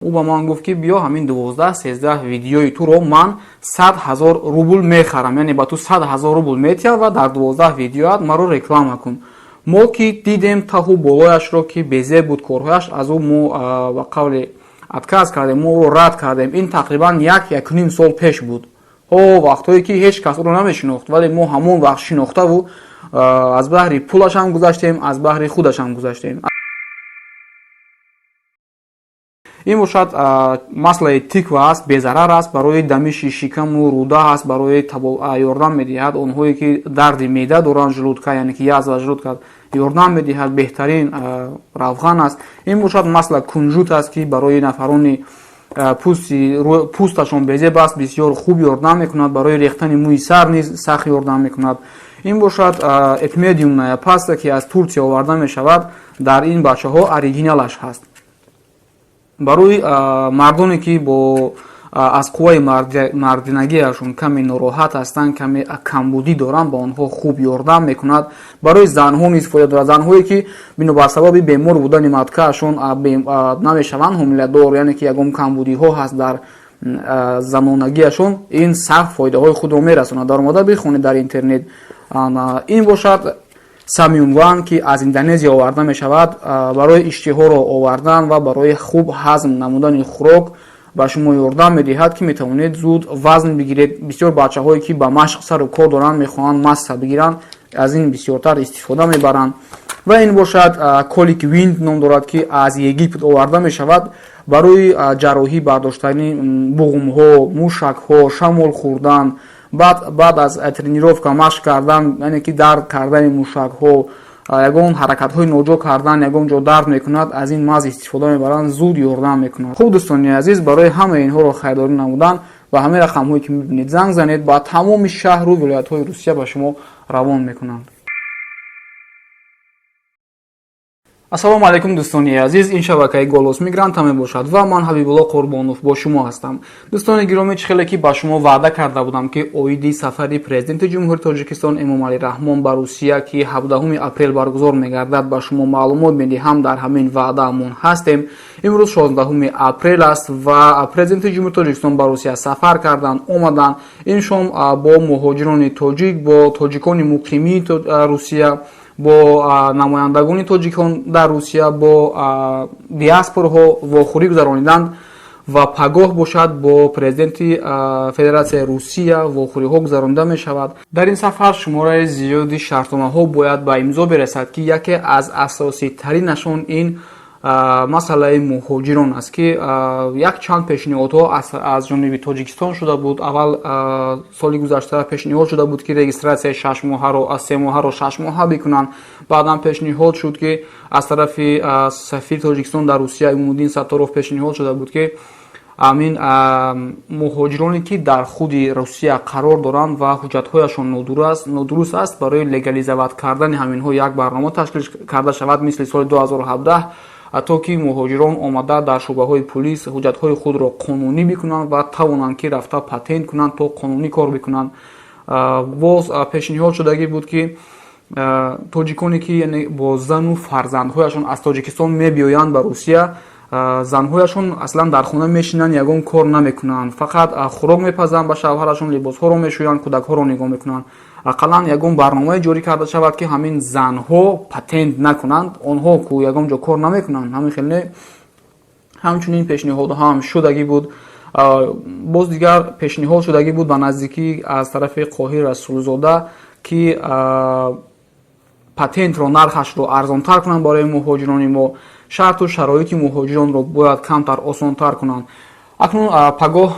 ӯ ба ман гуфт ки биё ҳамин 12-13 видеои туро ман 100 000 рубл мехарам, яъне ба ту 100 000 рубл метиҳам ва дар 12 видеоат маро реклама кун. мо ки дидем таҳу болояшро ки безеб буд корҳояш, аз ӯ мо ба қавли отказ кардем, мо ӯро рад кардем. Ин тақрибан 1-1.5 сол пеш буд, вақтое ки ҳеҷ кас ӯро намешинохт, вале мо ҳамон вақт шинохтаву аз баҳри пулашам гузаштем, аз баҳри худашам гузаштем. ин бошад маслаи тиква аст, безарар аст, барои дамиши шикаму рӯда аст, барои ёрдам медиҳад онҳое ки дарди меъда доранд, желудка, яъне ки язва желудка ёрдам медиҳад, беҳтарин равған аст. Ин бошад масла кунжут аст, ки барои нафарони пӯсташон безеб аст, бисёр хуб ёрдам мекунад, барои рехтани мӯи сар низ сахт ёрдам мекунад. Ин бошад Epimedium Neopasta, ки аз Турсия оварда мешавад, дар ин бачаҳо оригиналаш ҳаст. барои мардоне ки аз қувваи мардинагиашон каме нороҳат ҳастанд, каме камбудӣ доранд, ба онҳо хуб ёрдам мекунад. барои занҳо низ фоида дорад. Занҳое ки бинобар сабаби бемор будани маткаашон намешаванд ҳомиладор, яъне ки ягон камбудиҳо ҳаст дар занонагиашон, ин сахт фоидаҳои худро мерасонад. дар омода бихонед дар интернет. ин бошад Samyunvan, ки аз Индонезия оварда мешавад, барои иштиҳоро овардан ва барои хуб ҳазм намудани хӯрок ба шумо ёрдам медиҳад, ки метавонед зуд вазн бигиред. Бисёр бачаҳое ки ба машқ сару кор доранд, мехоҳанд масса бигиранд, аз ин бисёртар истифода мебаранд. ва ин бошад Colic Wind ном дорад, ки аз Египет оварда мешавад, барои ҷарроҳӣ бардоштани буғумҳо, мушакҳо, шамол хӯрдан, баъд аз тренировка машқ кардан, яъне ки дард кардани мушакҳо, ягон ҳаракатҳои ноҷо кардан, ягон ҷо дард мекунад, аз ин мағз истифода мебаранд, зуд ёрдам мекунад. хуб дӯстони азиз, барои ҳамаи инҳоро хайрдорӣ намудан ба ҳамаи рақамҳое ки мебинед занг занед, ба тамоми шаҳру вилоятҳои Русия ба шумо равон мекунанд. ассалому алайкум дӯстони азиз, ин шабакаи Голос Мигранта мебошад ва ман Ҳабибулло Қурбонов бо шумо ҳастам. дӯстони гиромӣ, чӣ хеле ки ба шумо ваъда карда будам, ки оиди сафари президенти ҷумҳурии Тоҷикистон Эмомалӣ Раҳмон ба Русия, ки 17 апрел баргузор мегардад, ба шумо маълумот медиҳам. Дар ҳамин ваъдаамон ҳастем. имрӯз 16 апрел аст ва президенти ҷумҳурии Тоҷикистон ба Русия сафар карданд, омаданд. ин шом бо муҳоҷирони тоҷик, бо тоҷикони муқимии Русия, бо намояндагони тоҷикон дар Русия, бо диаспораҳо вохӯрӣ гузарониданд ва пагоҳ бошад бо президенти Федератсияи Русия вохӯриҳо гузаронида мешавад. дар ин сафар шумораи зиёди шартномаҳо бояд ба имзо берасад, ки яке аз асоситаринашон ин масъалаи муҳоҷирон аст, ки якчанд пешниҳодҳо аз ҷониби Тоҷикистон шуда буд. аввал соли гузашта пешниҳод шуда буд, ки регистратсияи 3 моҳаро 6 моҳа бикунанд. баъдан пешниҳод шуд, ки аз тарафи сафири Тоҷикистон дар Русия Имомуддин Сатторов пешниҳод шуда буд, ки амин муҳоҷироне ки дар худи Русия қарор доранд ва ҳуҷҷатҳояшон нодуруст аст, барои легализоват кардани ҳаминҳо як барнома ташкил карда шавад, мисли соли 2017, то ки муҳоҷирон омада дар шуъбаҳои пулис ҳуҷҷатҳои худро қонунӣ бикунанд ва тавонанд ки рафта патент кунанд, то қонунӣ кор бикунанд. боз пешниҳод шудагӣ буд, ки тоҷиконе ки бо зану фарзандҳояшон аз Тоҷикистон мебиёянд ба Русия, занҳояшон аслан дар хона мешинанд, ягон кор намекунанд, фақат хӯрок мепазанд ба шавҳарашон, либосҳоро мешӯянд, кӯдакҳоро нигоҳ мекунанд. ақаллан ягон барномае ҷорӣ карда шавад, ки ҳамин занҳо патент накунанд, онҳо ку ягон ҷо кор намекунанд. ҳамин хел не. ҳамчунин пешниҳодҳо ҳам шудагӣ буд. боз дигар пешниҳод шудагӣ буд ба наздикӣ аз тарафи Қоҳир Расулзода, ки патентро нархашро арзонтар кунанд барои муҳоҷирони мо, шарту шароити муҳоҷиронро бояд камтар осонтар кунанд. акнун пагоҳ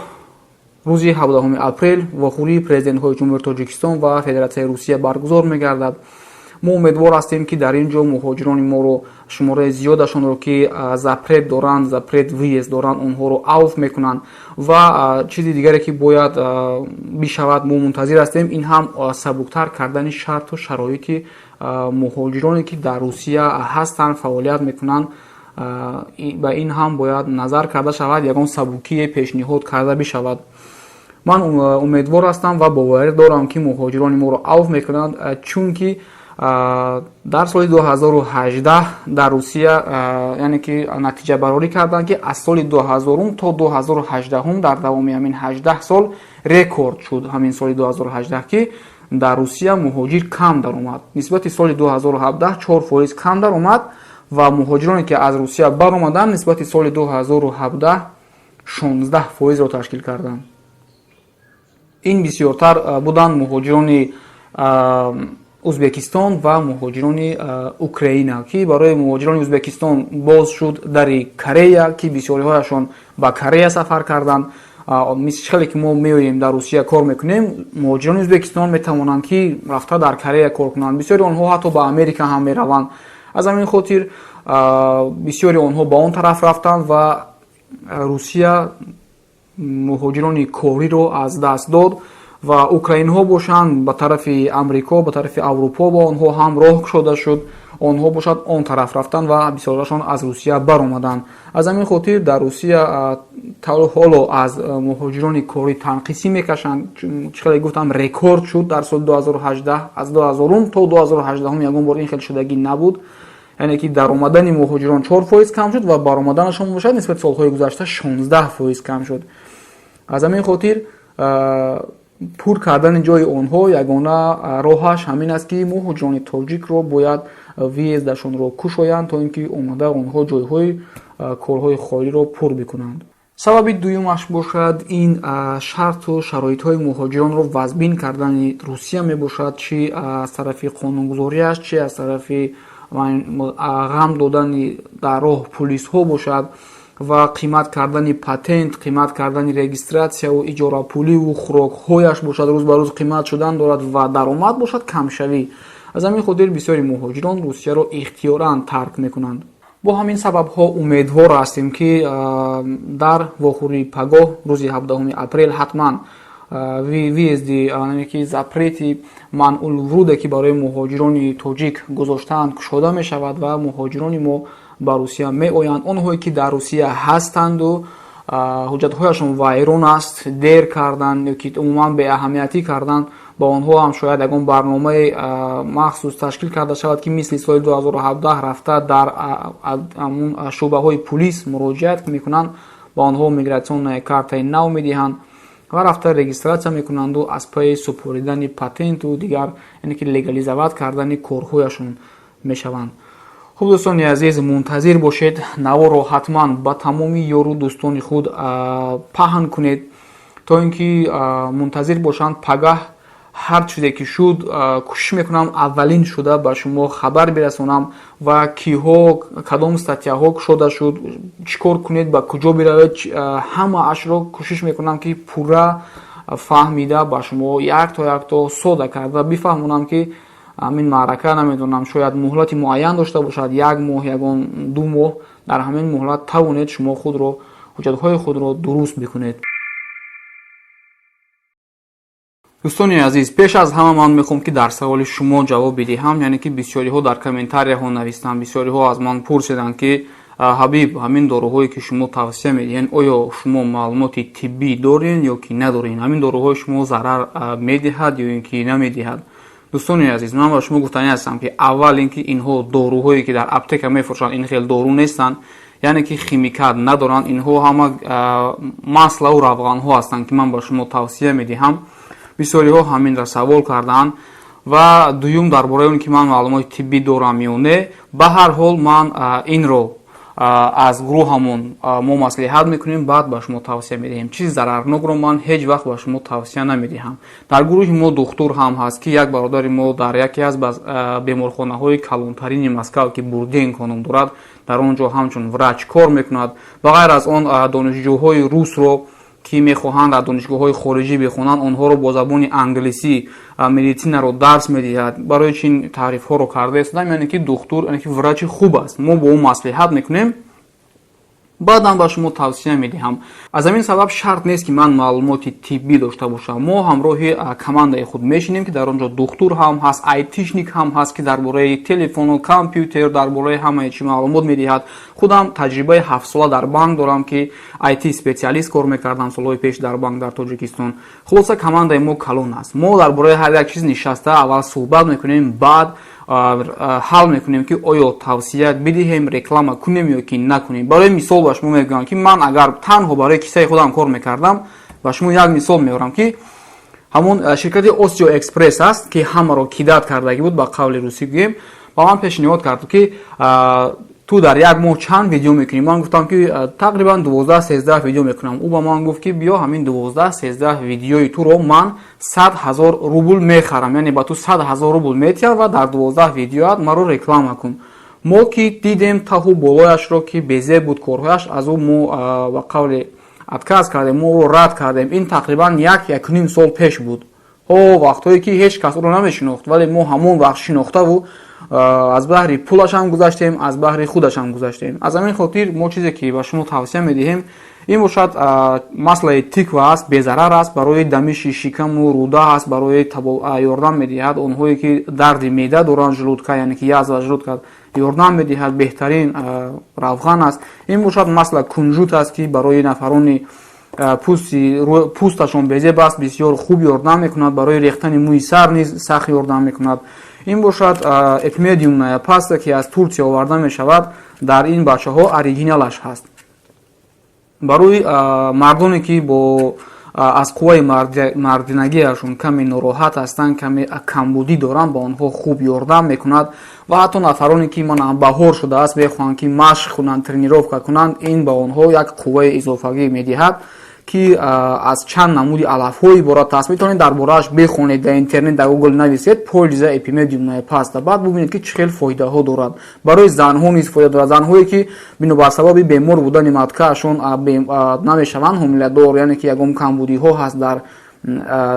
рӯзи 17 апрел вохӯрии президентҳои ҷумҳурии Тоҷикистон ва Федератсияи Русия баргузор мегардад. мо умедвор ҳастем, ки дар ин ҷо муҳоҷирони моро шумораи зиёдашонро, ки запрет доранд, запрет выезд доранд, онҳоро авф мекунанд ва чизи дигаре ки бояд бишавад, мо мунтазир ҳастем, ин ҳам сабуктар кардани шарту шароити муҳоҷироне ки дар Русия ҳастанд, фаъолият мекунанд, ба ин ҳам бояд назар карда шавад, ягон сабукие пешниҳод карда бишавад. ман умедвор ҳастам ва боварӣ дорам, ки муҳоҷирони моро авф мекунанд, чунки дар соли 2018 дар Русия яъне ки натиҷа барорӣ карданд ки аз соли 2000 то 2018 дар давоми ҳамин 18 сол рекорд шуд ҳамин соли 2018 ки дар Русия муҳоҷир кам даромад. Нисбати соли 2017 4% кам даромад ва муҳоҷироне ки аз Русия баромаданд нисбати соли 2017 16%-ро ташкил карданд. ин бисёртар буданд муҳоҷирони Узбекистон ва муҳоҷирони Украина, ки барои муҳоҷирони Узбекистон боз шуд дари Корея, ки бисёриҳояшон ба Корея сафар карданд. Мисли ки мо меоем дар Русия кор мекунем, муҳоҷирони Узбекистон метавонанд ки рафта дар Корея кор кунанд. Бисёри онҳо ҳатто ба Америка ҳам мераванд. аз ҳамин хотир бисёри онҳо ба он тараф рафтанд ва Русия муҳоҷирони кориро аз даст дод ва украинҳо бошанд ба тарафи Амрико, ба тарафи Аврупо ба онҳо ҳам роҳ кушода шуд. онҳо бошад он тараф рафтанд ва бисёрашон аз Русия баромаданд. аз ҳамин хотир дар Русия ҳоло аз муҳоҷирони кори танқисӣ мекашанд. чӣ гуфтам, рекорд шуд дар соли 2018 аз 2000 то 2018 ягон бор ин хел шудагӣ набуд. яъне ки даромадани муҳоҷирон 4% кам шуд ва баромаданашон бошад нисбати солҳои гузашта 16% кам шуд. аз ҳамин хотир пур кардани ҷои онҳо ягона роҳаш ҳамин аст ки муҳоҷирони тоҷикро бояд виездашонро кушоянд то ин ки омада онҳо ҷойҳои корҳои хориро пур бикунанд. сабаби дуюмаш бошад ин шарту шароитҳои муҳоҷиронро вазбин кардани Русия мебошад, чӣ аз тарафи қонунгузориаш, чӣ аз тарафи ғам додани дар роҳ пулисҳо бошад ва қимат кардани патент, қимат кардани регистратсияву иҷорапуливу хӯрокҳояш бошад, рӯз ба рӯз қимат шудан дорад ва даромад бошад камшавӣ. аз ҳамин хотир бисёри муҳоҷирон Русияро ихтиёран тарк мекунанд. бо ҳамин сабабҳо умедвор ҳастем ки дар вохӯрии пагоҳ рӯзи 17 апрел ҳатман виезди ки запрети манъулвуруде ки барои муҳоҷирони тоҷик гузоштаанд кушода мешавад ва муҳоҷирони мо ба Русия меоянд. онҳое ки дар Русия ҳастанду ҳуҷҷатҳояшон вайрон аст, дер карданд ки умуман беаҳамиятӣ карданд, ба онҳо ҳам шояд ягон барномаи махсус ташкил карда шавад ки мисли соли 2017 рафта дар шӯъбаҳои пулис муроҷиат мекунанд, ба онҳо мигратсионная картаи нав медиҳанд ва рафта регистратсия мекунанду аз пайи супоридани патенту дигар яъне ки легализоват кардани корҳояшон мешаванд. хуб дӯстони азиз, мунтазир бошед, наворо ҳатман ба тамоми ёру дӯстони худ паҳн кунед то ин ки мунтазир бошанд. пагаҳ ҳар чизе ки шуд кӯшиш мекунам аввалин шуда ба шумо хабар бирасонам ва киҳо кадом статьяҳо кушода шуд, чӣ кор кунед, ба куҷо биравед, ҳамаашро кӯшиш мекунам ки пурра фаҳмида ба шумо якто сода карда бифаҳмонам ки ҳамин маърака намедонам шояд муҳлати муайян дошта бошад, 1 моҳ, ягон 2 моҳ. дар ҳамин муҳлат тавонед шумо худро ҳуҷҷатҳои худро дуруст бикунед. дӯстони азиз, пеш аз ҳама ман мехоҳам ки дар саволи шумо ҷавоб бидиҳам. яъне ки бисёриҳо дар комментарияҳо навистанд, бисёриҳо аз ман пурсиданд ки ҳабиб, ҳамин доруҳое ки шумо тавсия медиҳед, оё шумо маълумоти тиббӣ доред ё ки надоред? ҳамин доруҳои шумо зарар медиҳад ё ин ки намедиҳад? дӯстони азиз, ман ба шумо гуфтанӣ ҳастам ки аввал ин ки инҳо доруҳое ки дар аптека мефурӯшанд ин хел дору нестанд, яъне ки химикат надоранд. инҳо ҳама маславу равғанҳо ҳастанд ки ман ба шумо тавсия медиҳам. бисёриҳо ҳаминро савол кардаанд. ва дуюм дар бораи он ки ман маълумоти тиббӣ дорам ё не, ба ҳар ҳол ман инро аз гурӯҳамон мо маслиҳат мекунем, баъд ба шумо тавсия медиҳем. чизи зарарнокро ман ҳеҷ вақт ба шумо тавсия намедиҳам. дар гурӯҳи мо духтур ҳам ҳаст ки як бародари мо дар яке аз беморхонаҳои калонтарини Москав ки Бурденко ном дорад, дар он ҷо ҳамчун врач кор мекунад. ба ғайр аз он донишҷӯҳои русро ки мехоҳанд дар донишгоҳҳои хориҷӣ бихонанд, онҳоро бо забони англисӣ медицинаро дарс медиҳад. барои чин таърифҳоро карда истодам, яъне ки духтур, яъне ки врачи хуб аст. мо бо ӯ маслиҳат мекунем, баъдам ба шумо тавсия медиҳам. аз ҳамин сабаб шарт нест ки ман маълумоти тиббӣ дошта бошам. мо ҳамроҳи командаи худ мешинем ки дар он ҷо духтур ҳам ҳаст, айтишник ҳам ҳаст ки дар бораи телефону компютер, дар бораи ҳамаи чӣ маълумот медиҳад. худам таҷрибаи 7 сола дар банк дорам ки IT специалист кор мекардам солҳои пеш дар банк дар Тоҷикистон. хулоса командаи мо калон аст. мо дар бораи ҳар як чиз нишаста аввал суҳбат мекунем, баъд ҳал мекунем ки оё тавсия бидиҳем, реклама кунем ё ки накунем. Барои мисол ба шумо мегӯям ки ман агар танҳо барои кисаи худам кор мекардам, ба шумо як мисол меорам ки ҳамон ширкати Osio Express аст ки ҳамаро кидат кардагӣ буд, ба қавли русӣ гӯем, ба ман пешниҳод кард ки ту дар як моҳ чанд видео мекунӣ? Ман гуфтам ки тақрибан 12-13 видео мекунам. Ӯ ба ман гуфт ки биё ҳамин 12-13 видеои туро ман 100 000 рубл мехарам, яъне ба ту 100 000 рубл метиҳам ва дар 12 видеоат маро реклама кун. Мо ки дидем таҳу болояшро ки безеб буд корҳояш, аз ӯ мо ба қавли отказ кардем, моро рад кардем. Ин тақрибан 1-1.5 сол пеш буд. вақтое ки ҳеҷ кас ӯро намешинохт, вале мо ҳамон вақт шинохтаву аз баҳри пулашам гузаштем, аз баҳри худашам гузаштем. аз ҳамин хотир мо чизе ки ба шумо тавсия медиҳем ин бошад, маслаи тиква аст, безарар аст, барои дамиши шикаму рӯда аст, барои ёрдам медиҳад онҳое ки дарди меъда доранд, желудка, яъне ки язва желудка ёрдам медиҳад, беҳтарин равған аст. Ин бошад масла кунжут аст ки барои нафарони пӯсташон безеб аст, бисёр хуб ёрдам мекунад, барои рехтани мӯи сар низ сахт ёрдам мекунад. ин бошад Epimedium Pasta ки аз Турсия оварда мешавад, дар ин бачаҳо оригиналаш ҳаст. барои мардоне ки бо аз қувваи мардинагиашон каме нороҳат ҳастанд, каме камбудӣ доранд, ба онҳо хуб ёрдам мекунад ва ҳатто нафароне ки манам баҳор шудааст мехоҳанд ки машқ кунанд, тренировка кунанд, ин ба онҳо як қувваи изофагӣ медиҳад ки аз чанд намуди алафҳо иборат аст. Метавонед дар борааш бихонед, дар интернет, дар Google нависед польза Epimedium Pasta, баъд бубинед ки чӣ хел фоидаҳо дорад. Барои занҳо низ фоида дорад. Занҳое ки бинобар сабаби бемор будани маткаашон намешаванд ҳомиладор, яъне ки ягон камбудиҳо ҳаст дар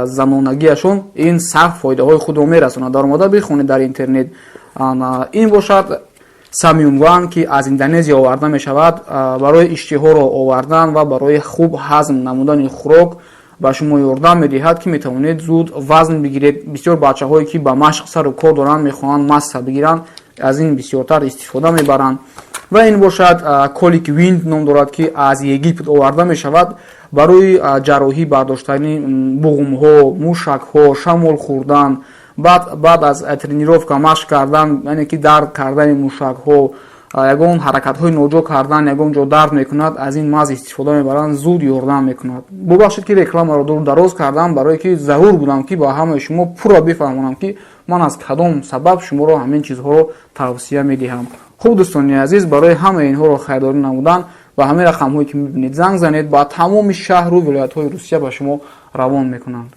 занонагиашон, ин сахт фоидаҳои худро мерасонад. дар омода бихонед дар интернет. ин бошад Samyungan ки аз Индонезия оварда мешавад, барои иштиҳоро овардан ва барои хуб ҳазм намудани хӯрок ба шумо ёрдам медиҳад ки метавонед зуд вазн бигиред. Бисёр бачаҳое ки ба машқ сару кор доранд мехоҳанд масса бигиранд, аз ин бисёртар истифода мебаранд. ва ин бошад Colic Wind ном дорад ки аз Египет оварда мешавад, барои ҷарроҳӣ бардоштани буғумҳо, мушакҳо, шамол хӯрдан, баъд аз тренировка машқ кардан, яъне ки дард кардани мушакҳо, ягон ҳаракатҳои ноҷо кардан, ягон ҷо дард мекунад, аз ин мағз истифода мебаранд, зуд ёрдам мекунад. бубахшед ки рекламаро дароз кардам, барое ки зарур будам ки ба ҳамаи шумо пурра бифаҳмонам ки ман аз кадом сабаб шуморо ҳамин чизҳоро тавсия медиҳам. хуб дӯстони азиз, барои ҳамаи инҳоро хайрдорӣ намудан ба ҳамаи рақамҳое ки мебинед занг занед, ба тамоми шаҳру вилоятҳои Русия ба шумо равон мекунанд.